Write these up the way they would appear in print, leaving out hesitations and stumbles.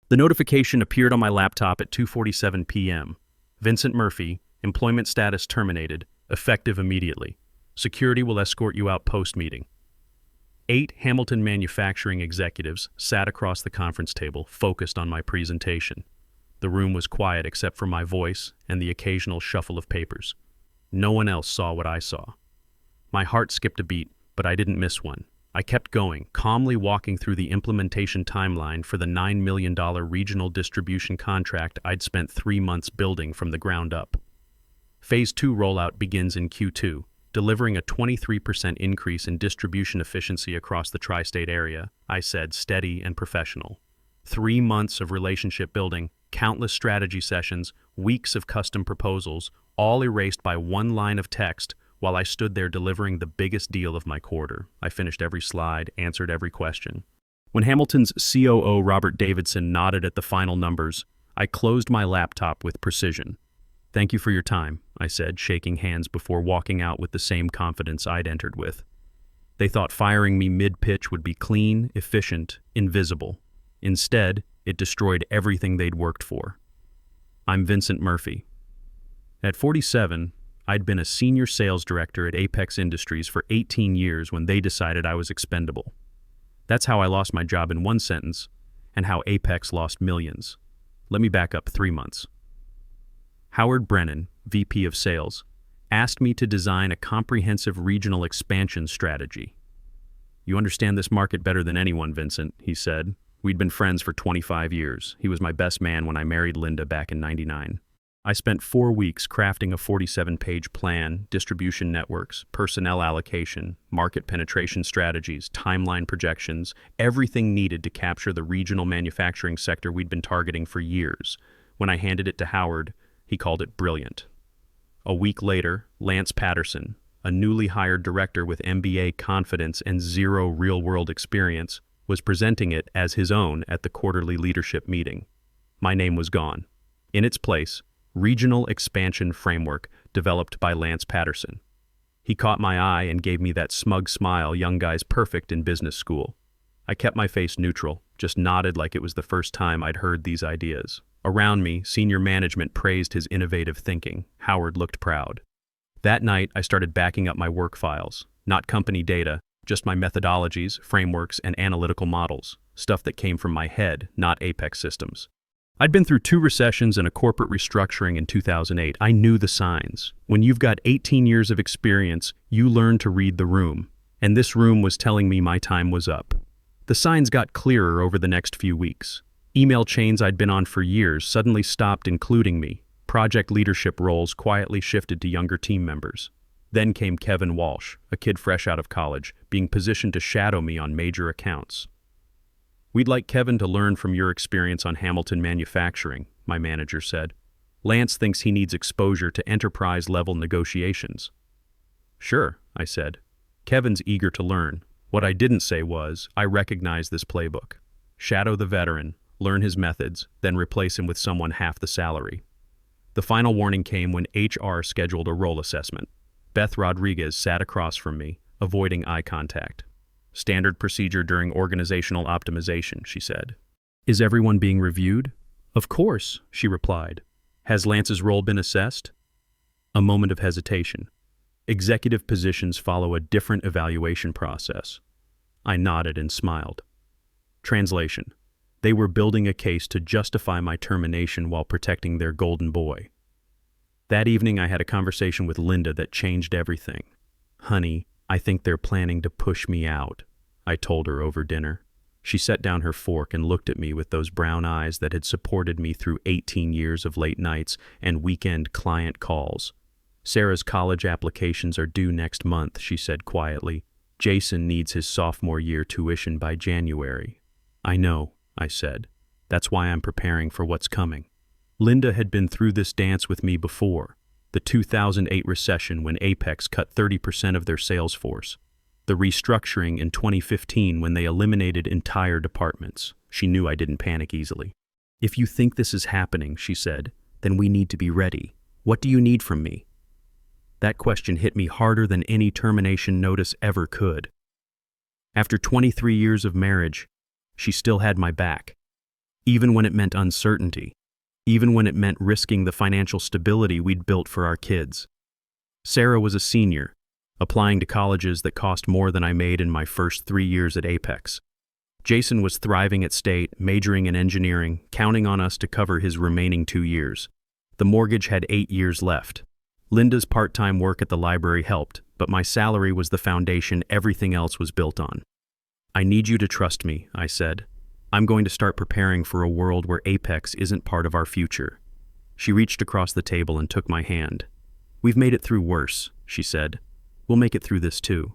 The notification appeared on my laptop at 2:47 p.m. Vincent Murphy, employment status terminated, effective immediately. Security will escort you out post-meeting. 8 Hamilton manufacturing executives sat across the conference table, focused on my presentation. The room was quiet except for my voice and the occasional shuffle of papers. No one else saw what I saw. My heart skipped a beat, but I didn't miss one. I kept going, calmly walking through the implementation timeline for the $9 million regional distribution contract I'd spent 3 months building from the ground up. Phase 2 rollout begins in Q2, delivering a 23% increase in distribution efficiency across the tri-state area, I said, steady and professional. 3 months of relationship building, countless strategy sessions, weeks of custom proposals, all erased by one line of text while I stood there delivering the biggest deal of my quarter. I finished every slide, answered every question. When Hamilton's COO Robert Davidson nodded at the final numbers, I closed my laptop with precision. "Thank you for your time," I said, shaking hands before walking out with the same confidence I'd entered with. They thought firing me mid-pitch would be clean, efficient, invisible. Instead, it destroyed everything they'd worked for. I'm Vincent Murphy. At 47, I'd been a senior sales director at Apex Industries for 18 years when they decided I was expendable. That's how I lost my job in one sentence, and how Apex lost millions. Let me back up 3 months. Howard Brennan, VP of Sales, asked me to design a comprehensive regional expansion strategy. "You understand this market better than anyone, Vincent," he said. We'd been friends for 25 years. He was my best man when I married Linda back in '99. I spent 4 weeks crafting a 47-page plan, distribution networks, personnel allocation, market penetration strategies, timeline projections, everything needed to capture the regional manufacturing sector we'd been targeting for years. When I handed it to Howard, he called it brilliant. A week later, Lance Patterson, a newly hired director with MBA confidence and zero real-world experience, was presenting it as his own at the quarterly leadership meeting. My name was gone. In its place, Regional Expansion Framework, developed by Lance Patterson. He caught my eye and gave me that smug smile young guys perfect in business school. I kept my face neutral, just nodded like it was the first time I'd heard these ideas. Around me, senior management praised his innovative thinking. Howard looked proud. That night, I started backing up my work files. Not company data, just my methodologies, frameworks, and analytical models. Stuff that came from my head, not Apex systems. I'd been through 2 recessions and a corporate restructuring in 2008. I knew the signs. When you've got 18 years of experience, you learn to read the room. And this room was telling me my time was up. The signs got clearer over the next few weeks. Email chains I'd been on for years suddenly stopped including me. Project leadership roles quietly shifted to younger team members. Then came Kevin Walsh, a kid fresh out of college, being positioned to shadow me on major accounts. "We'd like Kevin to learn from your experience on Hamilton manufacturing," my manager said. "Lance thinks he needs exposure to enterprise-level negotiations." "Sure," I said. "Kevin's eager to learn." What I didn't say was, I recognize this playbook. Shadow the veteran, learn his methods, then replace him with someone half the salary. The final warning came when HR scheduled a role assessment. Beth Rodriguez sat across from me, avoiding eye contact. "Standard procedure during organizational optimization," she said. "Is everyone being reviewed?" "Of course," she replied. "Has Lance's role been assessed?" A moment of hesitation. Executive positions follow a different evaluation process. I nodded and smiled. Translation. They were building a case to justify my termination while protecting their golden boy. That evening I had a conversation with Linda that changed everything. "Honey, I think they're planning to push me out," I told her over dinner. She set down her fork and looked at me with those brown eyes that had supported me through 18 years of late nights and weekend client calls. "Sarah's college applications are due next month," she said quietly. "Jason needs his sophomore year tuition by January." "I know," I said. "That's why I'm preparing for what's coming." Linda had been through this dance with me before. The 2008 recession when Apex cut 30% of their sales force. The restructuring in 2015 when they eliminated entire departments. She knew I didn't panic easily. "If you think this is happening," she said, "then we need to be ready. What do you need from me?" That question hit me harder than any termination notice ever could. After 23 years of marriage, she still had my back. even when it meant uncertainty, even when it meant risking the financial stability we'd built for our kids. Sarah was a senior, applying to colleges that cost more than I made in my first 3 years at Apex. Jason was thriving at State, majoring in engineering, counting on us to cover his remaining 2 years. The mortgage had 8 years left. Linda's part-time work at the library helped, but my salary was the foundation everything else was built on. "I need you to trust me," I said. "I'm going to start preparing for a world where Apex isn't part of our future." She reached across the table and took my hand. "We've made it through worse," she said. "We'll make it through this too."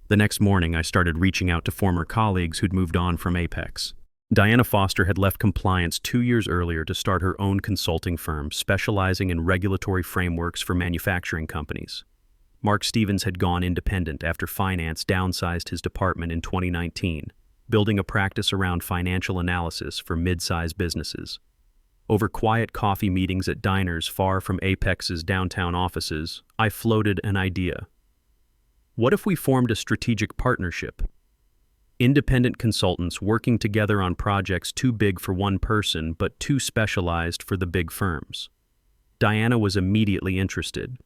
The next morning, I started reaching out to former colleagues who'd moved on from Apex. Diana Foster had left compliance 2 years earlier to start her own consulting firm specializing in regulatory frameworks for manufacturing companies. Mark Stevens had gone independent after finance downsized his department in 2019, building a practice around financial analysis for mid-sized businesses. Over quiet coffee meetings at diners far from Apex's downtown offices, I floated an idea. What if we formed a strategic partnership? Independent consultants working together on projects too big for one person but too specialized for the big firms. Diana was immediately interested.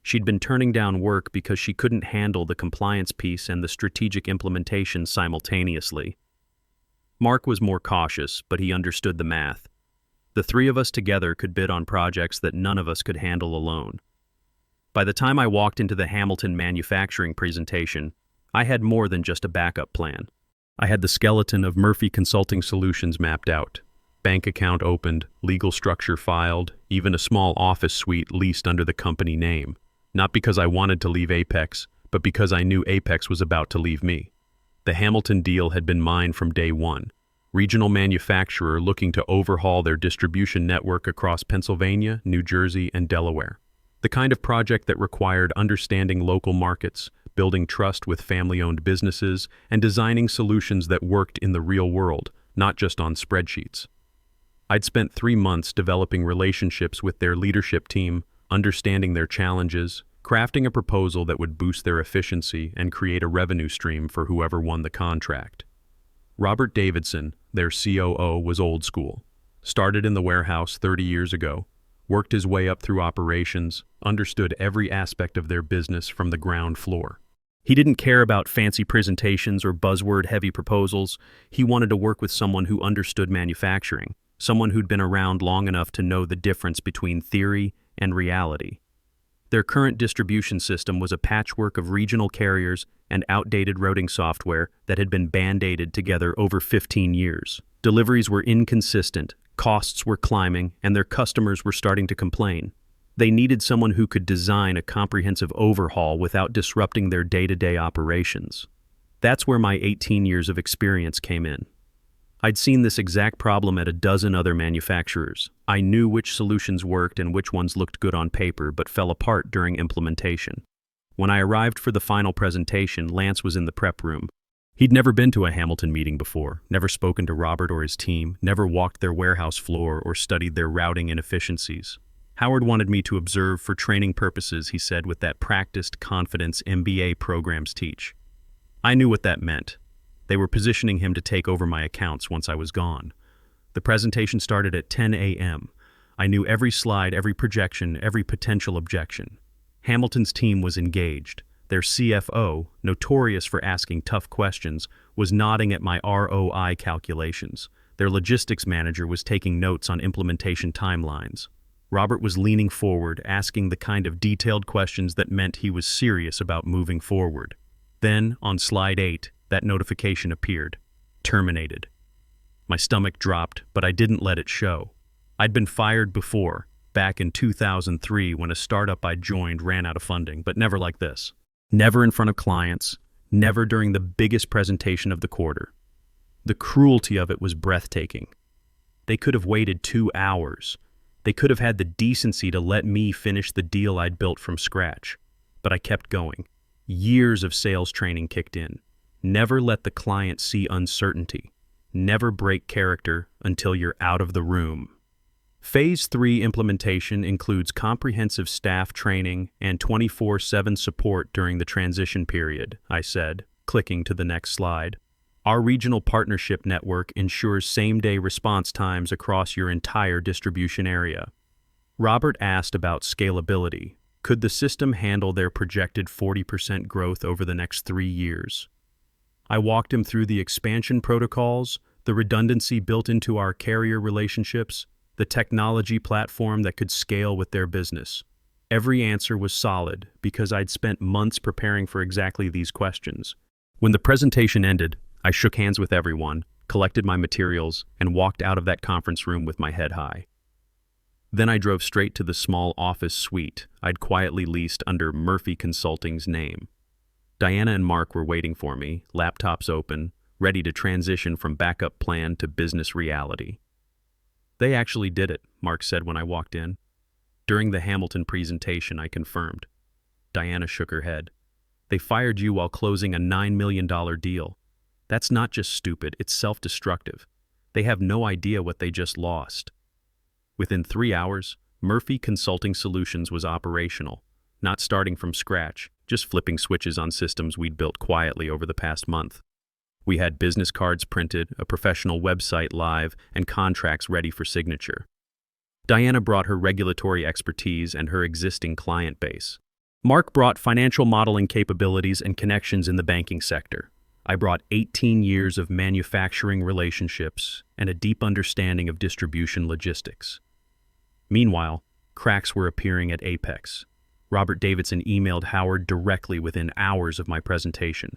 She'd been turning down work because she couldn't handle the compliance piece and the strategic implementation simultaneously. Mark was more cautious, but he understood the math. The three of us together could bid on projects that none of us could handle alone. By the time I walked into the Hamilton manufacturing presentation, I had more than just a backup plan. I had the skeleton of Murphy Consulting Solutions mapped out. Bank account opened, legal structure filed, even a small office suite leased under the company name. Not because I wanted to leave Apex, but because I knew Apex was about to leave me. The Hamilton deal had been mine from day one. Regional manufacturer looking to overhaul their distribution network across Pennsylvania, New Jersey, and Delaware. The kind of project that required understanding local markets, building trust with family-owned businesses, and designing solutions that worked in the real world, not just on spreadsheets. I'd spent 3 months developing relationships with their leadership team, understanding their challenges, crafting a proposal that would boost their efficiency and create a revenue stream for whoever won the contract. Robert Davidson, their COO, was old school. Started in the warehouse 30 years ago, worked his way up through operations, understood every aspect of their business from the ground floor. He didn't care about fancy presentations or buzzword-heavy proposals. He wanted to work with someone who understood manufacturing, someone who'd been around long enough to know the difference between theory and reality. Their current distribution system was a patchwork of regional carriers and outdated routing software that had been band-aided together over 15 years. Deliveries were inconsistent, costs were climbing, and their customers were starting to complain. They needed someone who could design a comprehensive overhaul without disrupting their day-to-day operations. That's where my 18 years of experience came in. I'd seen this exact problem at a dozen other manufacturers. I knew which solutions worked and which ones looked good on paper but fell apart during implementation. When I arrived for the final presentation, Lance was in the prep room. He'd never been to a Hamilton meeting before, never spoken to Robert or his team, never walked their warehouse floor or studied their routing inefficiencies. Howard wanted me to observe for training purposes, he said, with that practiced confidence MBA programs teach. I knew what that meant. They were positioning him to take over my accounts once I was gone. The presentation started at 10 a.m. I knew every slide, every projection, every potential objection. Hamilton's team was engaged. Their CFO, notorious for asking tough questions, was nodding at my ROI calculations. Their logistics manager was taking notes on implementation timelines. Robert was leaning forward, asking the kind of detailed questions that meant he was serious about moving forward. Then, on slide 8, that notification appeared. Terminated. My stomach dropped, but I didn't let it show. I'd been fired before, back in 2003 when a startup I joined ran out of funding, but never like this. Never in front of clients, never during the biggest presentation of the quarter. The cruelty of it was breathtaking. They could have waited 2 hours. They could have had the decency to let me finish the deal I'd built from scratch. But I kept going. Years of sales training kicked in. Never let the client see uncertainty. Never break character until you're out of the room. Phase 3 implementation includes comprehensive staff training and 24/7 support during the transition period, I said, clicking to the next slide. Our regional partnership network ensures same-day response times across your entire distribution area. Robert asked about scalability. Could the system handle their projected 40% growth over the next 3 years? I walked him through the expansion protocols, the redundancy built into our carrier relationships, the technology platform that could scale with their business. Every answer was solid because I'd spent months preparing for exactly these questions. When the presentation ended, I shook hands with everyone, collected my materials, and walked out of that conference room with my head high. Then I drove straight to the small office suite I'd quietly leased under Murphy Consulting's name. Diana and Mark were waiting for me, laptops open, ready to transition from backup plan to business reality. They actually did it, Mark said when I walked in. During the Hamilton presentation, I confirmed. Diana shook her head. They fired you while closing a $9 million deal. That's not just stupid, it's self-destructive. They have no idea what they just lost. Within 3 hours, Murphy Consulting Solutions was operational, not starting from scratch, just flipping switches on systems we'd built quietly over the past month. We had business cards printed, a professional website live, and contracts ready for signature. Diana brought her regulatory expertise and her existing client base. Mark brought financial modeling capabilities and connections in the banking sector. I brought 18 years of manufacturing relationships and a deep understanding of distribution logistics. Meanwhile, cracks were appearing at Apex. Robert Davidson emailed Howard directly within hours of my presentation.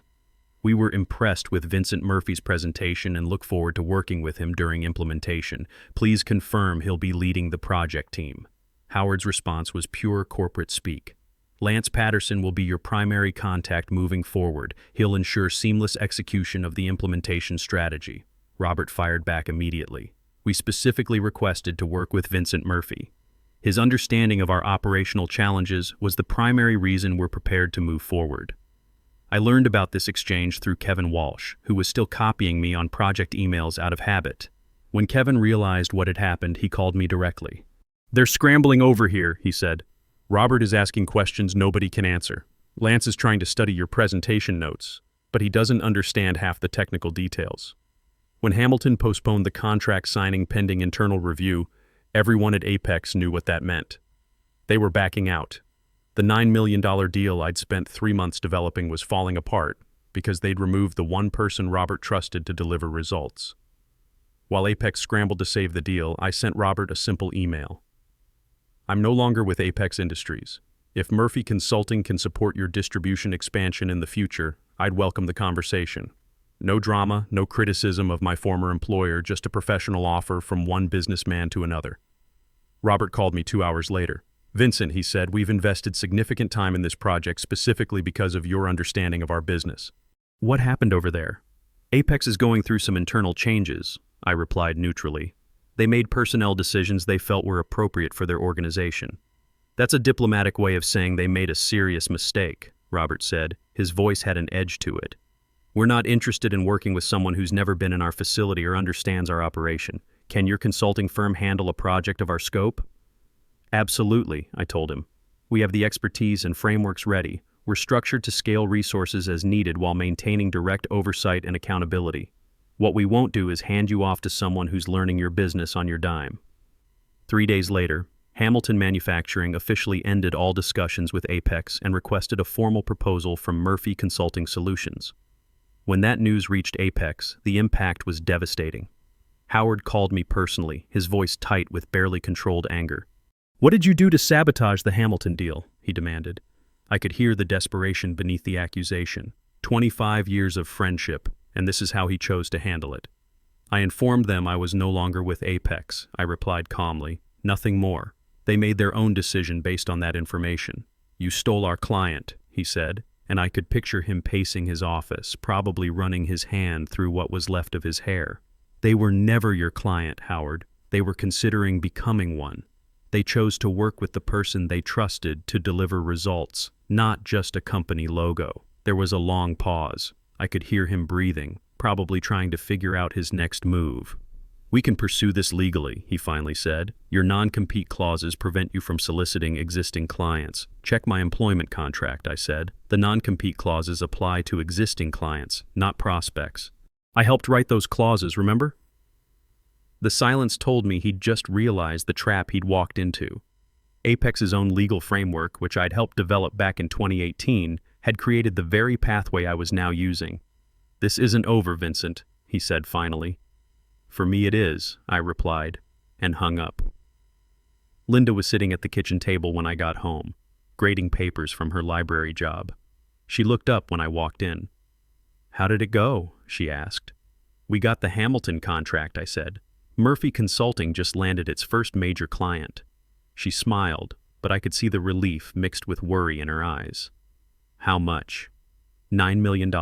We were impressed with Vincent Murphy's presentation and look forward to working with him during implementation. Please confirm he'll be leading the project team. Howard's response was pure corporate speak. Lance Patterson will be your primary contact moving forward. He'll ensure seamless execution of the implementation strategy. Robert fired back immediately. We specifically requested to work with Vincent Murphy. His understanding of our operational challenges was the primary reason we're prepared to move forward. I learned about this exchange through Kevin Walsh, who was still copying me on project emails out of habit. When Kevin realized what had happened, he called me directly. "They're scrambling over here," he said. "Robert is asking questions nobody can answer. Lance is trying to study your presentation notes, but he doesn't understand half the technical details." When Hamilton postponed the contract signing pending internal review, everyone at Apex knew what that meant. They were backing out. The $9 million deal I'd spent 3 months developing was falling apart because they'd removed the one person Robert trusted to deliver results. While Apex scrambled to save the deal, I sent Robert a simple email. "I'm no longer with Apex Industries. If Murphy Consulting can support your distribution expansion in the future, I'd welcome the conversation. No drama, no criticism of my former employer, just a professional offer from one businessman to another." Robert called me 2 hours later. "Vincent," he said, "we've invested significant time in this project specifically because of your understanding of our business." "What happened over there?" "Apex is going through some internal changes," I replied neutrally. "They made personnel decisions they felt were appropriate for their organization." "That's a diplomatic way of saying they made a serious mistake," Robert said. His voice had an edge to it. "We're not interested in working with someone who's never been in our facility or understands our operation. Can your consulting firm handle a project of our scope?" "Absolutely," I told him. "We have the expertise and frameworks ready. We're structured to scale resources as needed while maintaining direct oversight and accountability. What we won't do is hand you off to someone who's learning your business on your dime." 3 days later, Hamilton Manufacturing officially ended all discussions with Apex and requested a formal proposal from Murphy Consulting Solutions. When that news reached Apex, the impact was devastating. Howard called me personally, his voice tight with barely controlled anger. "What did you do to sabotage the Hamilton deal?" he demanded. I could hear the desperation beneath the accusation. 25 years of friendship, and this is how he chose to handle it. "I informed them I was no longer with Apex," I replied calmly. "Nothing more. They made their own decision based on that information." "You stole our client," he said, and I could picture him pacing his office, probably running his hand through what was left of his hair. "They were never your client, Howard. They were considering becoming one. They chose to work with the person they trusted to deliver results, not just a company logo." There was a long pause. I could hear him breathing, probably trying to figure out his next move. "We can pursue this legally," he finally said. "Your non-compete clauses prevent you from soliciting existing clients." "Check my employment contract," I said. "The non-compete clauses apply to existing clients, not prospects." I helped write those clauses, remember? The silence told me he'd just realized the trap he'd walked into. Apex's own legal framework, which I'd helped develop back in 2018, had created the very pathway I was now using. "This isn't over, Vincent," he said finally. "For me it is," I replied, and hung up. Linda was sitting at the kitchen table when I got home, grading papers from her library job. She looked up when I walked in. "How did it go?" she asked. "We got the Hamilton contract," I said. "Murphy Consulting just landed its first major client." She smiled, but I could see the relief mixed with worry in her eyes. "How much?" $9 million,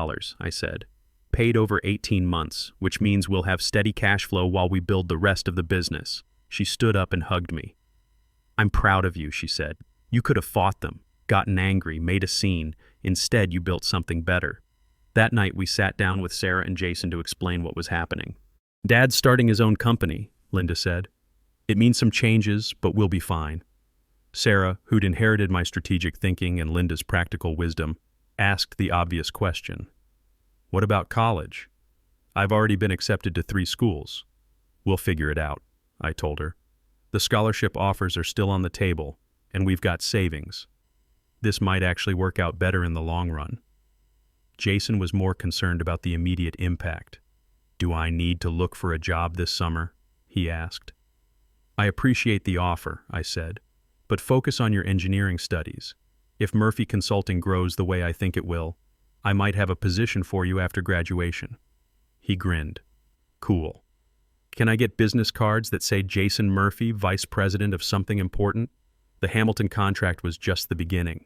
I said. "Paid over 18 months, which means we'll have steady cash flow while we build the rest of the business." She stood up and hugged me. "I'm proud of you," she said. "You could have fought them, gotten angry, made a scene. Instead, you built something better." That night, we sat down with Sarah and Jason to explain what was happening. "Dad's starting his own company," Linda said. "It means some changes, but we'll be fine." Sarah, who'd inherited my strategic thinking and Linda's practical wisdom, asked the obvious question. "What about college?" "I've already been accepted to 3 schools. We'll figure it out," I told her. "The scholarship offers are still on the table, and we've got savings. This might actually work out better in the long run." Jason was more concerned about the immediate impact. "Do I need to look for a job this summer?" he asked. "I appreciate the offer," I said, "but focus on your engineering studies. If Murphy Consulting grows the way I think it will, I might have a position for you after graduation." He grinned. "Cool. Can I get business cards that say Jason Murphy, Vice President of something important?" The Hamilton contract was just the beginning.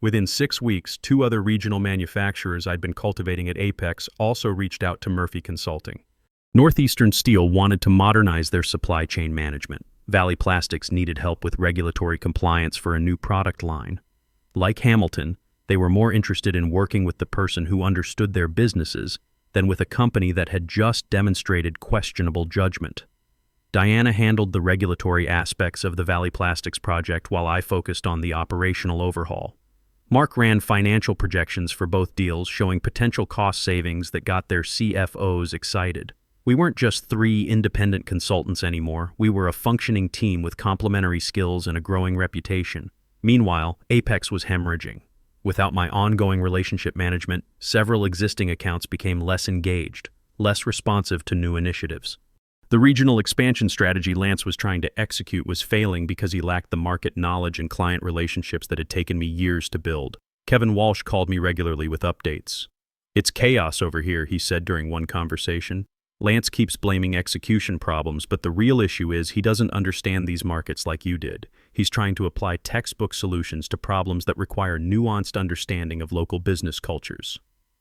Within 6 weeks, 2 other regional manufacturers I'd been cultivating at Apex also reached out to Murphy Consulting. Northeastern Steel wanted to modernize their supply chain management. Valley Plastics needed help with regulatory compliance for a new product line. Like Hamilton, they were more interested in working with the person who understood their businesses than with a company that had just demonstrated questionable judgment. Diana handled the regulatory aspects of the Valley Plastics project while I focused on the operational overhaul. Mark ran financial projections for both deals, showing potential cost savings that got their CFOs excited. We weren't just 3 independent consultants anymore. We were a functioning team with complementary skills and a growing reputation. Meanwhile, Apex was hemorrhaging. Without my ongoing relationship management, several existing accounts became less engaged, less responsive to new initiatives. The regional expansion strategy Lance was trying to execute was failing because he lacked the market knowledge and client relationships that had taken me years to build. Kevin Walsh called me regularly with updates. "It's chaos over here," he said during one conversation. "Lance keeps blaming execution problems, but the real issue is he doesn't understand these markets like you did. He's trying to apply textbook solutions to problems that require nuanced understanding of local business cultures."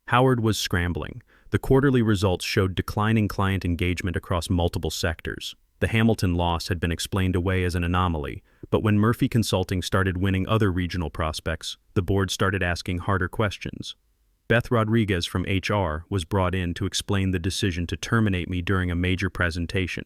Howard was scrambling. The quarterly results showed declining client engagement across multiple sectors. The Hamilton loss had been explained away as an anomaly, but when Murphy Consulting started winning other regional prospects, the board started asking harder questions. Beth Rodriguez from HR was brought in to explain the decision to terminate me during a major presentation.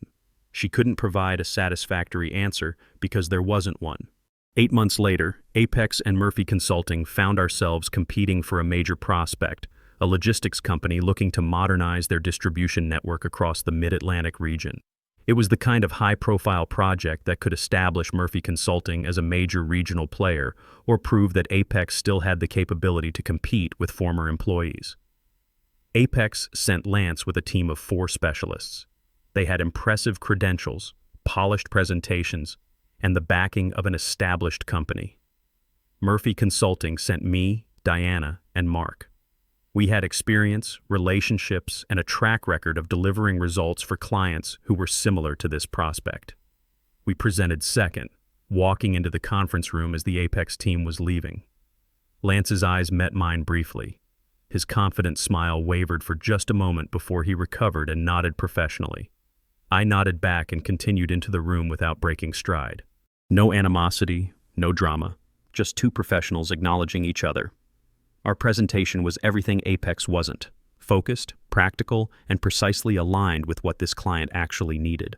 She couldn't provide a satisfactory answer because there wasn't one. 8 months later, Apex and Murphy Consulting found ourselves competing for a major prospect, a logistics company looking to modernize their distribution network across the Mid-Atlantic region. It was the kind of high-profile project that could establish Murphy Consulting as a major regional player or prove that Apex still had the capability to compete with former employees. Apex sent Lance with a team of 4 specialists. They had impressive credentials, polished presentations, and the backing of an established company. Murphy Consulting sent me, Diana, and Mark. We had experience, relationships, and a track record of delivering results for clients who were similar to this prospect. We presented second, walking into the conference room as the Apex team was leaving. Lance's eyes met mine briefly. His confident smile wavered for just a moment before he recovered and nodded professionally. I nodded back and continued into the room without breaking stride. No animosity, no drama, just 2 professionals acknowledging each other. Our presentation was everything Apex wasn't: focused, practical, and precisely aligned with what this client actually needed.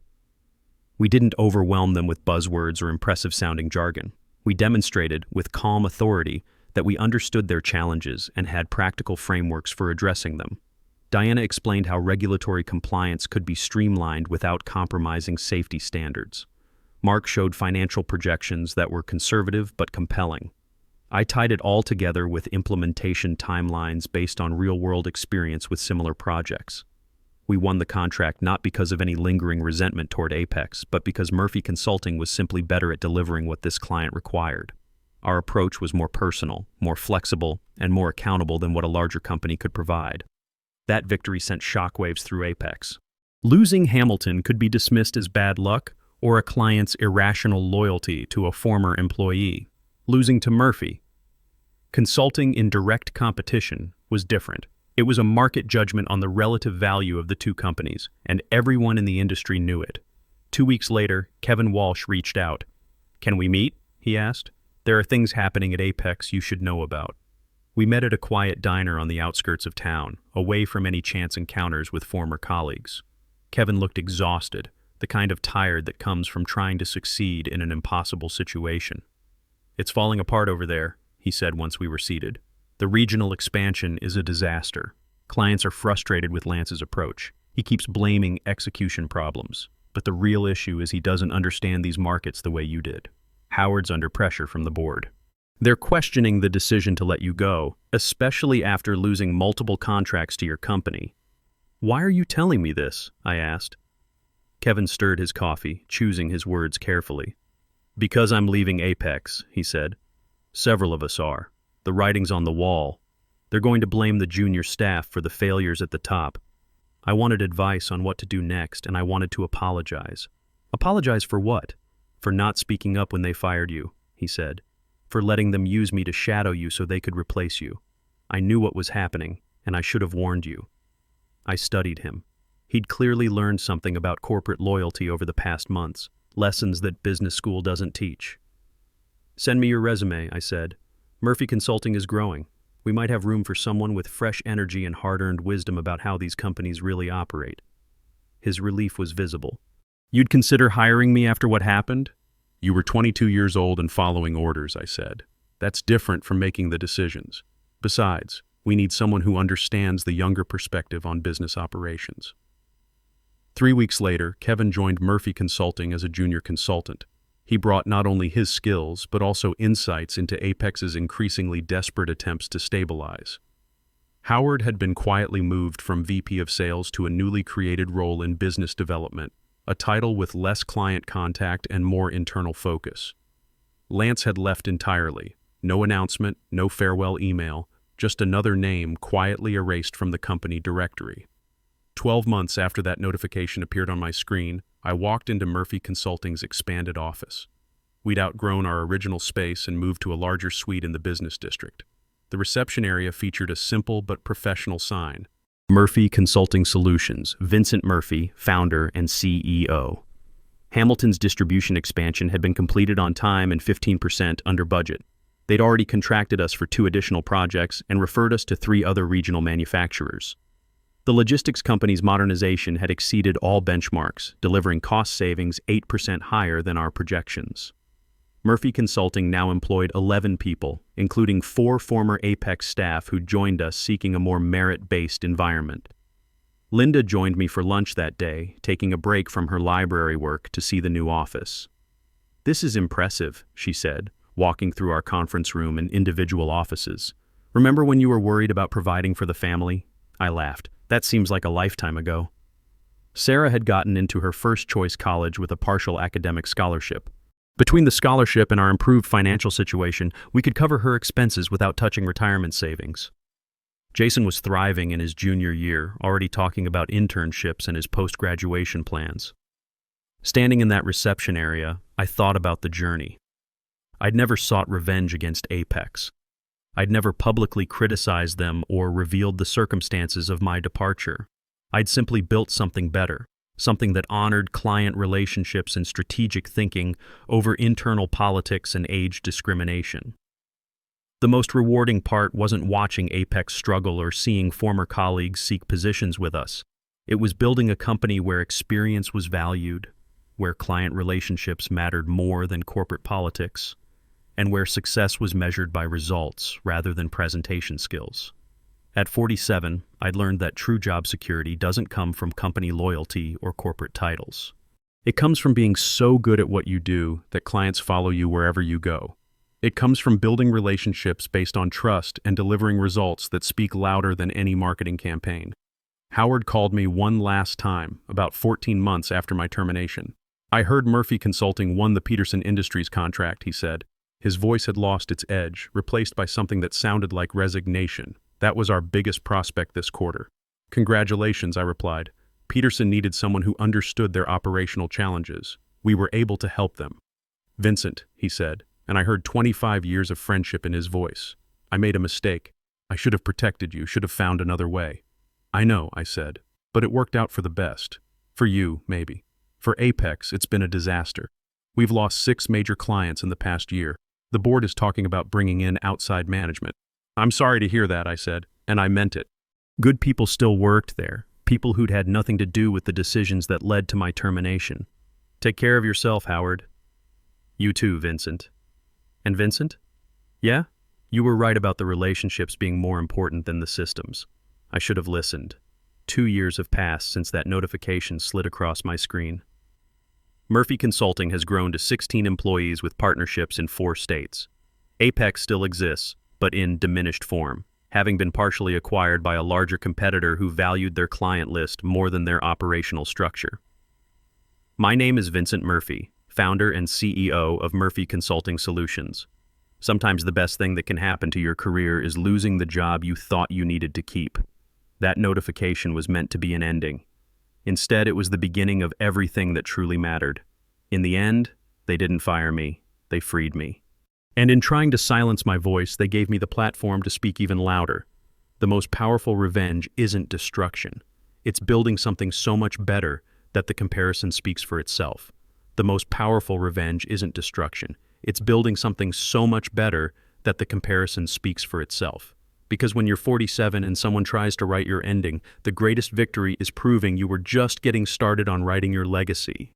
We didn't overwhelm them with buzzwords or impressive-sounding jargon. We demonstrated, with calm authority, that we understood their challenges and had practical frameworks for addressing them. Diana explained how regulatory compliance could be streamlined without compromising safety standards. Mark showed financial projections that were conservative but compelling. I tied it all together with implementation timelines based on real-world experience with similar projects. We won the contract not because of any lingering resentment toward Apex, but because Murphy Consulting was simply better at delivering what this client required. Our approach was more personal, more flexible, and more accountable than what a larger company could provide. That victory sent shockwaves through Apex. Losing Hamilton could be dismissed as bad luck or a client's irrational loyalty to a former employee. Losing to Murphy, consulting in direct competition, was different. It was a market judgment on the relative value of the two companies, and everyone in the industry knew it. 2 weeks later, Kevin Walsh reached out. "Can we meet?" he asked. "There are things happening at Apex you should know about." We met at a quiet diner on the outskirts of town, away from any chance encounters with former colleagues. Kevin looked exhausted, the kind of tired that comes from trying to succeed in an impossible situation. "It's falling apart over there," he said once we were seated. "The regional expansion is a disaster. Clients are frustrated with Lance's approach. He keeps blaming execution problems. But the real issue is he doesn't understand these markets the way you did. Howard's under pressure from the board. They're questioning the decision to let you go, especially after losing multiple contracts to your company." "Why are you telling me this?" I asked. Kevin stirred his coffee, choosing his words carefully. "Because I'm leaving Apex," he said. "Several of us are. The writing's on the wall. They're going to blame the junior staff for the failures at the top. I wanted advice on what to do next, and I wanted to apologize." "Apologize for what?" "For not speaking up when they fired you," he said. "For letting them use me to shadow you so they could replace you. I knew what was happening, and I should have warned you." I studied him. He'd clearly learned something about corporate loyalty over the past months, lessons that business school doesn't teach. "Send me your resume," I said. "Murphy Consulting is growing. We might have room for someone with fresh energy and hard-earned wisdom about how these companies really operate." His relief was visible. "You'd consider hiring me after what happened?" "You were 22 years old and following orders," I said. "That's different from making the decisions. Besides, we need someone who understands the younger perspective on business operations." 3 weeks later, Kevin joined Murphy Consulting as a junior consultant. He brought not only his skills, but also insights into Apex's increasingly desperate attempts to stabilize. Howard had been quietly moved from VP of Sales to a newly created role in business development, a title with less client contact and more internal focus. Lance had left entirely. No announcement, no farewell email, just another name quietly erased from the company directory. 12 months after that notification appeared on my screen, I walked into Murphy Consulting's expanded office. We'd outgrown our original space and moved to a larger suite in the business district. The reception area featured a simple but professional sign: Murphy Consulting Solutions, Vincent Murphy, founder and CEO. Hamilton's distribution expansion had been completed on time and 15% under budget. They'd already contracted us for 2 additional projects and referred us to 3 other regional manufacturers. The logistics company's modernization had exceeded all benchmarks, delivering cost savings 8% higher than our projections. Murphy Consulting now employed 11 people, including 4 former Apex staff who joined us seeking a more merit-based environment. Linda joined me for lunch that day, taking a break from her library work to see the new office. "This is impressive," she said, walking through our conference room and individual offices. "Remember when you were worried about providing for the family?" I laughed. "That seems like a lifetime ago." Sarah had gotten into her first-choice college with a partial academic scholarship. Between the scholarship and our improved financial situation, we could cover her expenses without touching retirement savings. Jason was thriving in his junior year, already talking about internships and his post-graduation plans. Standing in that reception area, I thought about the journey. I'd never sought revenge against Apex. I'd never publicly criticized them or revealed the circumstances of my departure. I'd simply built something better, something that honored client relationships and strategic thinking over internal politics and age discrimination. The most rewarding part wasn't watching Apex struggle or seeing former colleagues seek positions with us. It was building a company where experience was valued, where client relationships mattered more than corporate politics, and where success was measured by results rather than presentation skills. At 47, I'd learned that true job security doesn't come from company loyalty or corporate titles. It comes from being so good at what you do that clients follow you wherever you go. It comes from building relationships based on trust and delivering results that speak louder than any marketing campaign. Howard called me one last time, about 14 months after my termination. "I heard Murphy Consulting won the Peterson Industries contract," he said. His voice had lost its edge, replaced by something that sounded like resignation. "That was our biggest prospect this quarter." "Congratulations," I replied. "Peterson needed someone who understood their operational challenges. We were able to help them." "Vincent," he said, and I heard 25 years of friendship in his voice. "I made a mistake. I should have protected you, should have found another way." "I know," I said, "but it worked out for the best. For you, maybe. For Apex, it's been a disaster. We've lost 6 major clients in the past year. The board is talking about bringing in outside management." "I'm sorry to hear that," I said, and I meant it. Good people still worked there, people who'd had nothing to do with the decisions that led to my termination. "Take care of yourself, Howard." "You too, Vincent." "And Vincent?" "Yeah? You were right about the relationships being more important than the systems. I should have listened. 2 years have passed since that notification slid across my screen." Murphy Consulting has grown to 16 employees with partnerships in 4 states. Apex still exists, but in diminished form, having been partially acquired by a larger competitor who valued their client list more than their operational structure. My name is Vincent Murphy, founder and CEO of Murphy Consulting Solutions. Sometimes the best thing that can happen to your career is losing the job you thought you needed to keep. That notification was meant to be an ending. Instead, it was the beginning of everything that truly mattered. In the end, they didn't fire me, they freed me. And in trying to silence my voice, they gave me the platform to speak even louder. The most powerful revenge isn't destruction. It's building something so much better that the comparison speaks for itself. The most powerful revenge isn't destruction. It's building something so much better that the comparison speaks for itself. Because when you're 47 and someone tries to write your ending, the greatest victory is proving you were just getting started on writing your legacy.